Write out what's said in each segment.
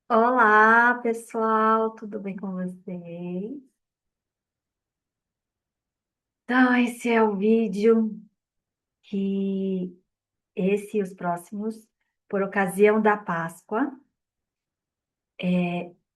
Olá, pessoal, tudo bem com vocês? Então, esse é o vídeo que esse e os próximos, por ocasião da Páscoa,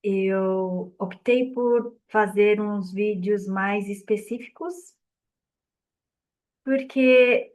eu optei por fazer uns vídeos mais específicos, porque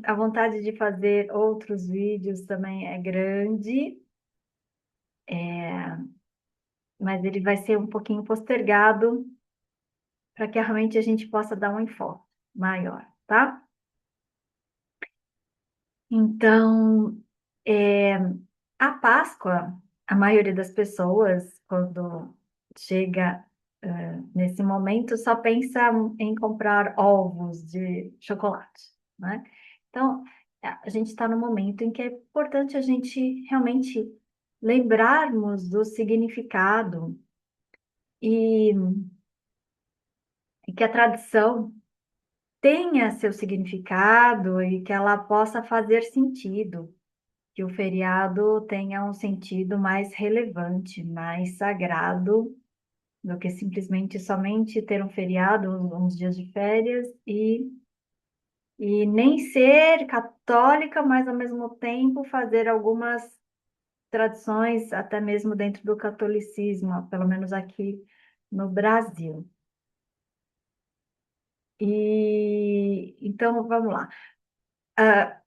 a vontade de fazer outros vídeos também é grande, mas ele vai ser um pouquinho postergado para que realmente a gente possa dar um enfoque maior, tá? Então, é, a Páscoa, a maioria das pessoas, quando chega, nesse momento, só pensa em comprar ovos de chocolate, né? Então, a gente está no momento em que é importante a gente realmente lembrarmos do significado e, e que a tradição tenha seu significado e que ela possa fazer sentido. Que o feriado tenha um sentido mais relevante, mais sagrado, do que simplesmente somente ter um feriado, uns dias de férias e nem ser católica, mas ao mesmo tempo fazer algumas tradições, até mesmo dentro do catolicismo, pelo menos aqui no Brasil. E então vamos lá. Ah,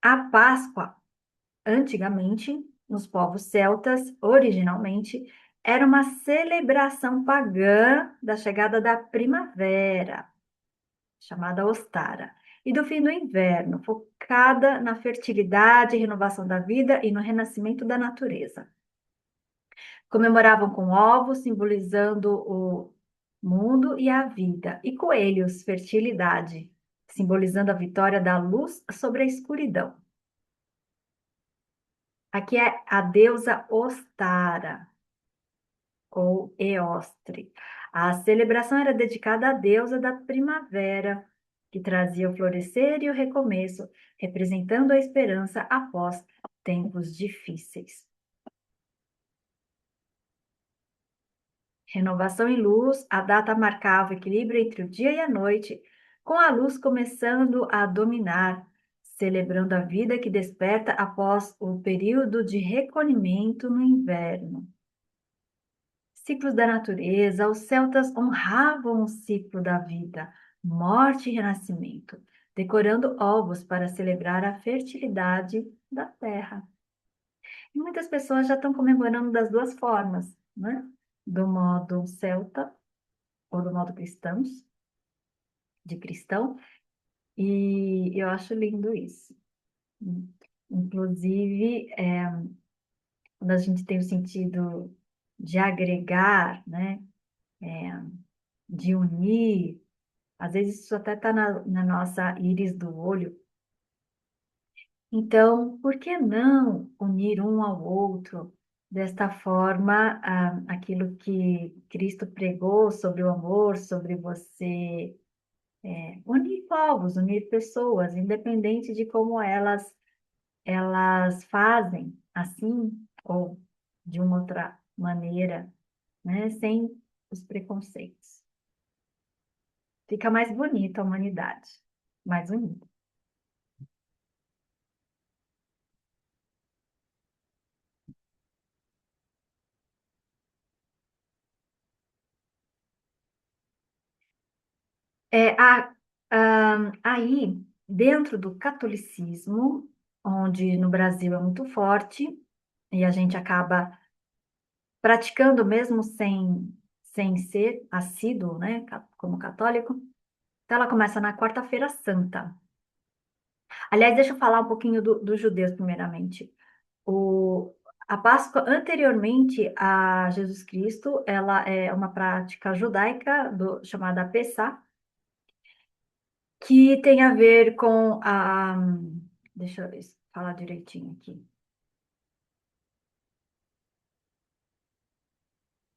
a Páscoa antigamente, nos povos celtas, originalmente, era uma celebração pagã da chegada da primavera, chamada Ostara, e do fim do inverno, focada na fertilidade, renovação da vida e no renascimento da natureza. Comemoravam com ovos, simbolizando o mundo e a vida, e coelhos, fertilidade, simbolizando a vitória da luz sobre a escuridão. Aqui é a deusa Ostara, ou Eostre. A celebração era dedicada à deusa da primavera, que trazia o florescer e o recomeço, representando a esperança após tempos difíceis. Renovação em luz, a data marcava o equilíbrio entre o dia e a noite, com a luz começando a dominar, celebrando a vida que desperta após o período de recolhimento no inverno. Ciclos da natureza, os celtas honravam o ciclo da vida, morte e renascimento, decorando ovos para celebrar a fertilidade da terra. E muitas pessoas já estão comemorando das duas formas, né? Do modo celta ou do modo cristãos, de cristão, e eu acho lindo isso. Inclusive, quando a gente tem o sentido de agregar, né? De unir. Às vezes isso até está na nossa íris do olho. Então, por que não unir um ao outro? Desta forma, aquilo que Cristo pregou sobre o amor, sobre você, unir povos, unir pessoas, independente de como elas fazem, assim ou de uma outra maneira, né? Sem os preconceitos. Fica mais bonita a humanidade, mais unida. É, aí, dentro do catolicismo, onde no Brasil é muito forte, e a gente acaba praticando mesmo sem ser assíduo, né, como católico, então ela começa na Quarta-feira Santa. Aliás, deixa eu falar um pouquinho dos judeus, primeiramente. A Páscoa, anteriormente a Jesus Cristo, ela é uma prática judaica chamada Pessá, que tem a ver com a. Deixa eu falar direitinho aqui.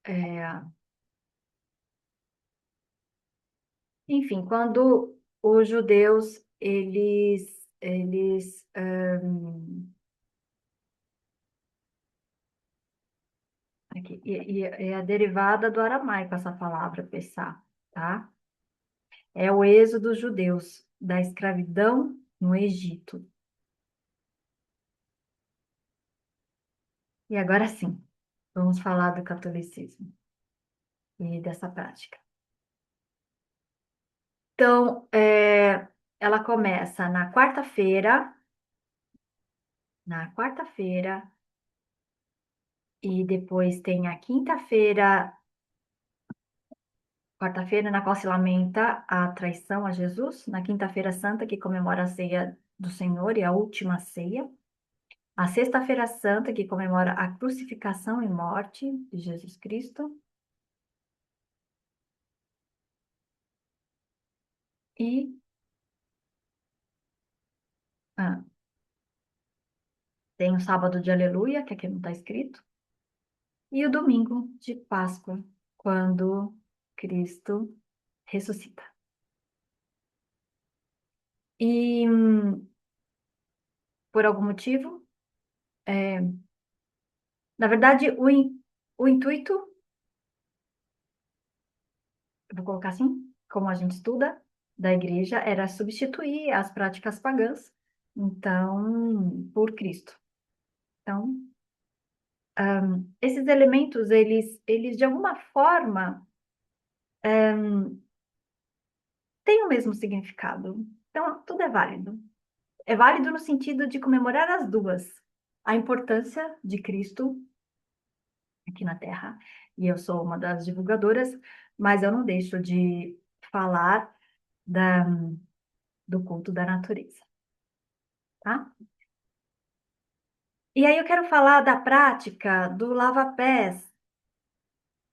É, enfim, quando os judeus eles Aqui, e a derivada do aramaico, essa palavra, pensar, tá? É o êxodo dos judeus da escravidão no Egito. E agora sim, vamos falar do catolicismo e dessa prática. Então, ela começa na quarta-feira, e depois tem a quinta-feira, quarta-feira, na qual se lamenta a traição a Jesus, na quinta-feira santa, que comemora a ceia do Senhor e a última ceia, a sexta-feira santa, que comemora a crucificação e morte de Jesus Cristo, e ah, tem o sábado de Aleluia, que aqui não está escrito, e o domingo de Páscoa, quando Cristo ressuscita. E, por algum motivo, é, na verdade, o intuito, eu vou colocar assim, como a gente estuda, da igreja, era substituir as práticas pagãs, então, por Cristo. Então, esses elementos, eles de alguma forma, têm o mesmo significado. Então, tudo é válido. É válido no sentido de comemorar as duas. A importância de Cristo aqui na Terra, e eu sou uma das divulgadoras, mas eu não deixo de falar da, do culto da natureza, tá? E aí eu quero falar da prática do lava-pés,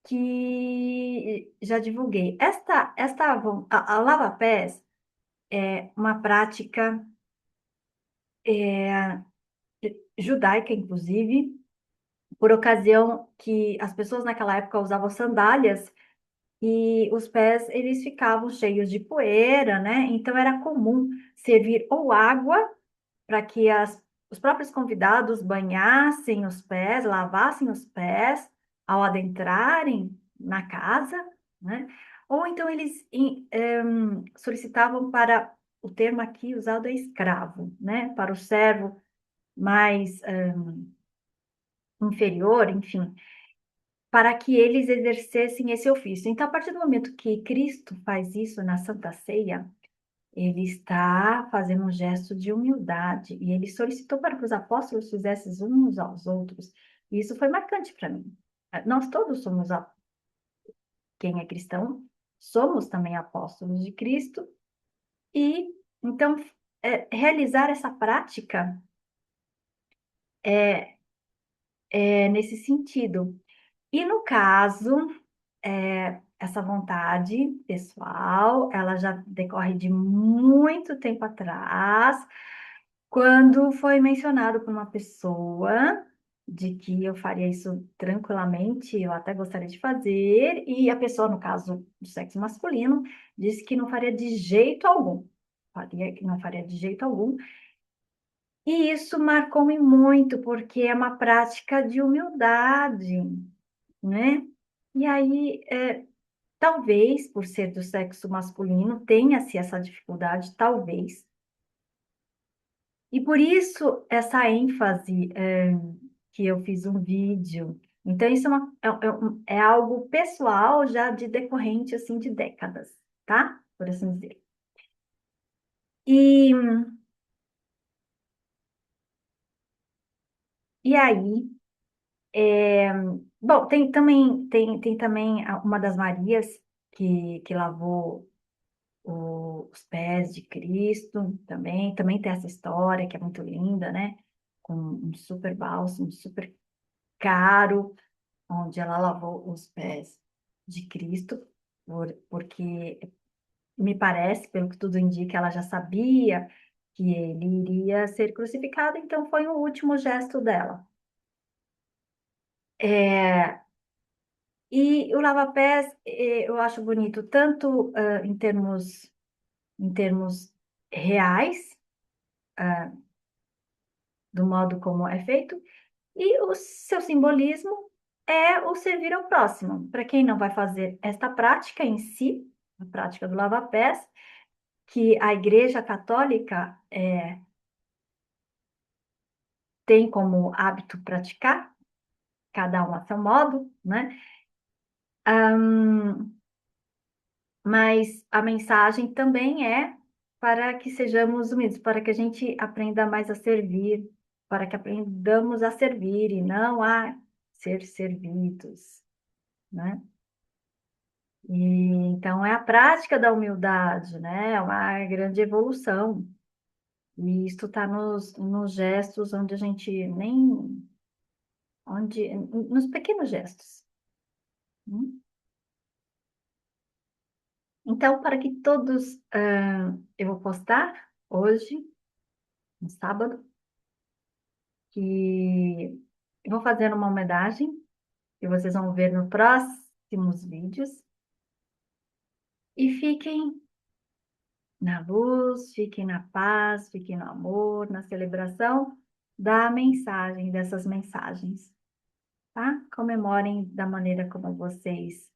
que já divulguei. A lava-pés é uma prática é, judaica, inclusive, por ocasião que as pessoas naquela época usavam sandálias e os pés eles ficavam cheios de poeira, né? Então era comum servir ou água para que os próprios convidados banhassem os pés, lavassem os pés ao adentrarem na casa, né? Ou então eles solicitavam para o termo aqui usado é escravo, né? Para o servo mais inferior, enfim, para que eles exercessem esse ofício. Então, a partir do momento que Cristo faz isso na Santa Ceia, ele está fazendo um gesto de humildade e ele solicitou para que os apóstolos fizessem uns aos outros. E isso foi marcante para mim. Nós todos somos, quem é cristão, somos também apóstolos de Cristo e, então, realizar essa prática é, é nesse sentido. E no caso, essa vontade pessoal, ela já decorre de muito tempo atrás, quando foi mencionado por uma pessoa de que eu faria isso tranquilamente, eu até gostaria de fazer, e a pessoa, no caso do sexo masculino, disse que não faria de jeito algum. Faria, que não faria de jeito algum. E isso marcou-me muito, porque é uma prática de humildade, né? E aí, talvez, por ser do sexo masculino, tenha-se essa dificuldade, talvez. E por isso, essa ênfase, que eu fiz um vídeo. Então, isso é algo pessoal, já de decorrente, assim, de décadas, tá? Por assim dizer. E, e aí, bom, tem também uma das Marias que lavou os pés de Cristo também tem essa história que é muito linda, né? Com um super bálsamo, super caro, onde ela lavou os pés de Cristo, porque me parece, pelo que tudo indica, ela já sabia que ele iria ser crucificado, então foi o último gesto dela. É, e o lava-pés, eu acho bonito tanto em termos reais, do modo como é feito, e o seu simbolismo. é o servir ao próximo. Para quem não vai fazer esta prática em si, a prática do lava-pés, que a Igreja Católica tem como hábito praticar, cada um a seu modo, né? Ahn, mas a mensagem também é para que sejamos unidos, para que a gente aprenda mais a servir, para que aprendamos a servir e não a ser servidos, né? E então é a prática da humildade, né? É uma grande evolução. E isso está nos gestos onde a gente nem, nos pequenos gestos. Hum? Então, para que todos, eu vou postar hoje, no sábado, que eu vou fazer uma homenagem, que vocês vão ver nos próximos vídeos. E fiquem na luz, fiquem na paz, fiquem no amor, na celebração da mensagem, dessas mensagens, tá? Comemorem da maneira como vocês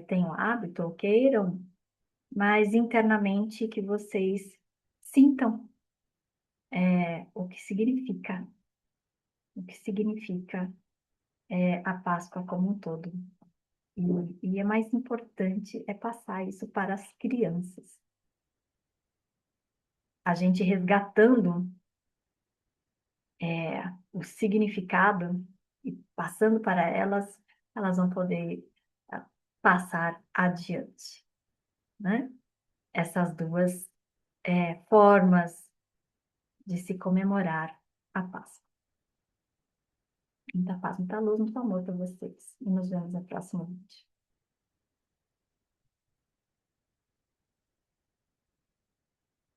têm o hábito ou queiram, mas internamente que vocês sintam o que significa a Páscoa como um todo. E é mais importante é passar isso para as crianças. A gente resgatando o significado e passando para elas, elas vão poder ah, passar adiante, né? Essas duas formas de se comemorar a Páscoa. Muita paz, muita luz, muito amor para vocês. E nos vemos no próximo vídeo.